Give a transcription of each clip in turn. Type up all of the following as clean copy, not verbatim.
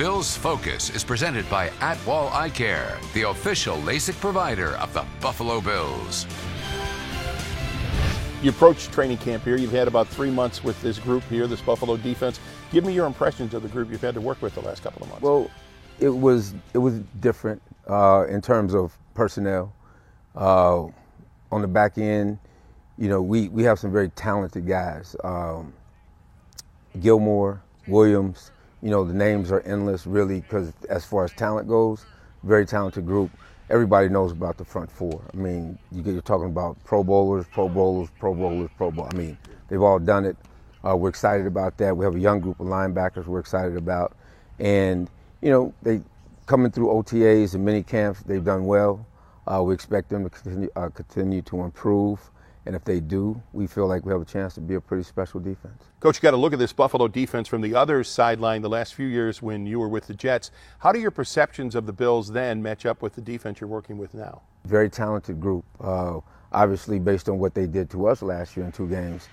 Bills Focus is presented by Atwall Eye Care, the official LASIK provider of the Buffalo Bills. You approach training camp here. You've had about 3 months with this group here, this Buffalo defense. Give me your impressions of the group you've had to work with the last couple of months. Well, it was different in terms of personnel. On the back end, you know, we have some very talented guys. Gilmore, Williams, you know, the names are endless really, because as far as talent goes, very talented group. Everybody knows about the front four. I mean, you're talking about Pro Bowlers, Pro Bowlers, Pro Bowlers, Pro Bowl. I mean, they've all done it. We're excited about that. We have a young group of linebackers we're excited about. And, you know, they coming through OTAs and mini camps, they've done well. We expect them to continue to improve. And if they do, we feel like we have a chance to be a pretty special defense. Coach, you got to look at this Buffalo defense from the other sideline the last few years when you were with the Jets. How do your perceptions of the Bills then match up with the defense you're working with now? Very talented group. Obviously, based on what they did to us last year in 2 games,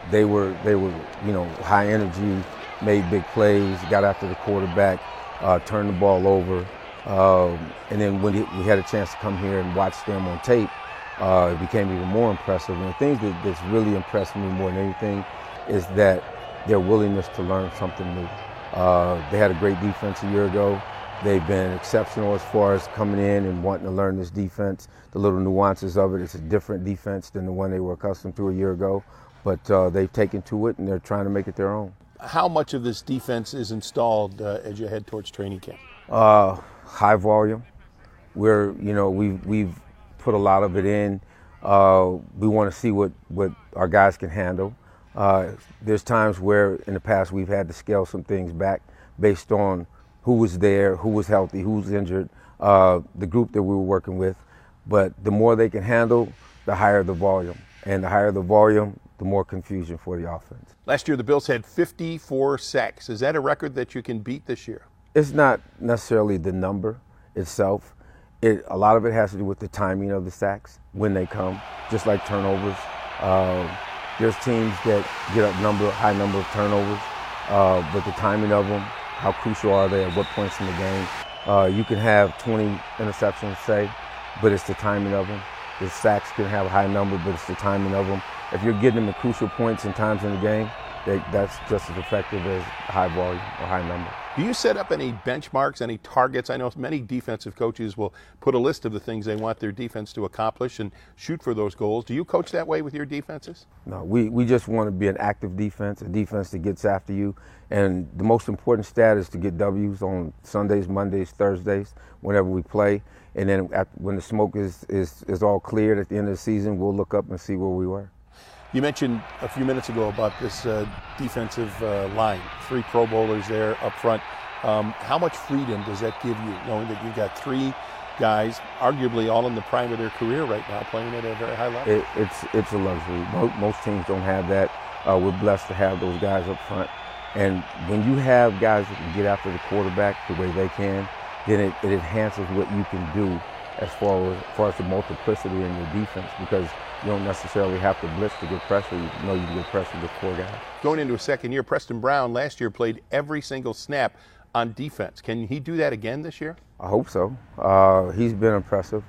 they were you know, high energy, made big plays, got after the quarterback, turned the ball over, and then when we had a chance to come here and watch them on tape, it became even more impressive. And the thing that's really impressed me more than anything is that their willingness to learn something new. They had a great defense a year ago. They've been exceptional as far as coming in and wanting to learn this defense, the little nuances of it. It's a different defense than the one they were accustomed to a year ago, but they've taken to it and they're trying to make it their own. How much of this defense is installed as you head towards training camp? High volume. We've put a lot of it in. We want to see what our guys can handle. There's times where in the past we've had to scale some things back based on who was there, who was healthy, who was injured, the group that we were working with. But the more they can handle, the higher the volume. And the higher the volume, the more confusion for the offense. Last year the Bills had 54 sacks. Is that a record that you can beat this year? It's not necessarily the number itself. A lot of it has to do with the timing of the sacks when they come, just like turnovers. There's teams that get a high number of turnovers, but the timing of them, how crucial are they at what points in the game? You can have 20 interceptions, say, but it's the timing of them. The sacks can have a high number, but it's the timing of them. If you're getting them at crucial points and times in the game, that's just as effective as high volume or high number. Do you set up any benchmarks, any targets? I know many defensive coaches will put a list of the things they want their defense to accomplish and shoot for those goals. Do you coach that way with your defenses? No, we just want to be an active defense, a defense that gets after you. And the most important stat is to get W's on Sundays, Mondays, Thursdays, whenever we play. And then when the smoke is all cleared at the end of the season, we'll look up and see where we were. You mentioned a few minutes ago about this defensive line, 3 Pro Bowlers there up front. How much freedom does that give you, knowing that you've got 3 guys, arguably all in the prime of their career right now, playing at a very high level? It's a luxury. Most teams don't have that. We're blessed to have those guys up front. And when you have guys that can get after the quarterback the way they can, then it enhances what you can do as far as the multiplicity in your defense, because you don't necessarily have to blitz to get pressure. You know you can get pressure with 4 guys. Going into a second year, Preston Brown last year played every single snap on defense. Can he do that again this year? I hope so. He's been impressive.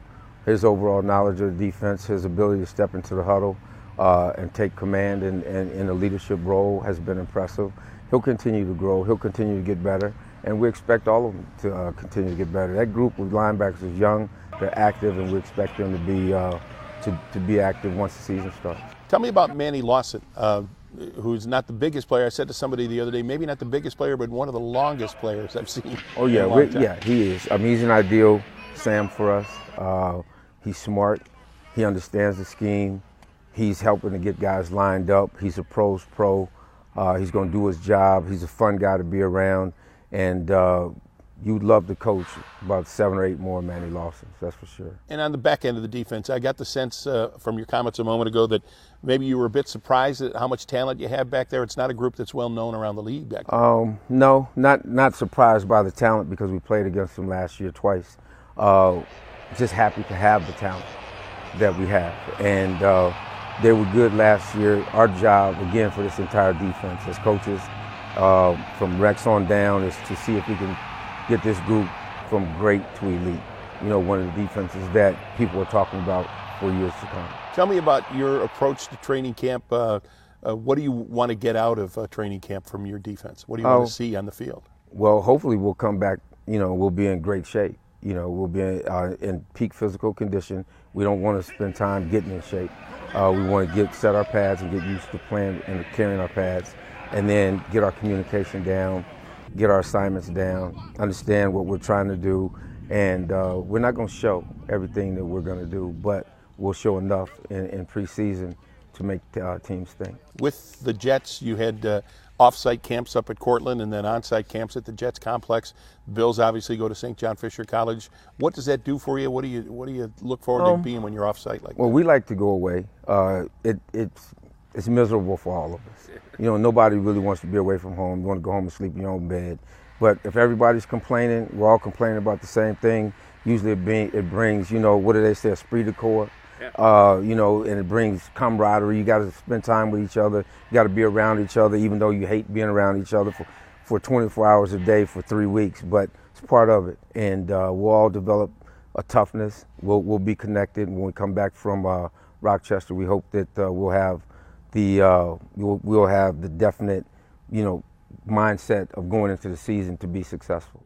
His overall knowledge of the defense, his ability to step into the huddle and take command in a leadership role has been impressive. He'll continue to grow. He'll continue to get better. And we expect all of them to continue to get better. That group of linebackers is young, they're active, and we expect them to be active once the season starts. Tell me about Manny Lawson, who's not the biggest player. I said to somebody the other day, maybe not the biggest player, but one of the longest players I've seen. Oh yeah, yeah, he is. I mean, he's an ideal Sam for us. He's smart. He understands the scheme. He's helping to get guys lined up. He's a pro's pro. He's going to do his job. He's a fun guy to be around. And you'd love to coach about 7 or 8 more Manny Lawsons, that's for sure. And on the back end of the defense, I got the sense from your comments a moment ago that maybe you were a bit surprised at how much talent you have back there. It's not a group that's well known around the league back there. No, not surprised by the talent, because we played against them last year twice. Just happy to have the talent that we have. And they were good last year. Our job, again, for this entire defense as coaches, from Rex on down is to see if we can get this group from great to elite. You know, one of the defenses that people are talking about for years to come. Tell me about your approach to training camp. What do you want to get out of training camp from your defense? What do you want to see on the field? Well, hopefully we'll come back, you know, we'll be in great shape. You know, we'll be in peak physical condition. We don't want to spend time getting in shape. We want to set our pads and get used to playing and carrying our pads, and then get our communication down, get our assignments down, understand what we're trying to do, and we're not going to show everything that we're going to do, but we'll show enough in preseason to make teams think. With the Jets, you had off-site camps up at Cortland and then on-site camps at the Jets complex. Bills obviously go to St. John Fisher College. What does that do for you? What do you look forward to being when you're off-site like that? Well, we like to go away. It's miserable for all of us. You know, nobody really wants to be away from home. You want to go home and sleep in your own bed. But if everybody's complaining, we're all complaining about the same thing. Usually it brings, you know, what do they say, esprit de corps. You know, and it brings camaraderie. You got to spend time with each other. You got to be around each other, even though you hate being around each other for 24 hours a day for 3 weeks. But it's part of it, and we'll all develop a toughness. We'll be connected. When we come back from Rochester, we hope that we'll have the definite, you know, mindset of going into the season to be successful.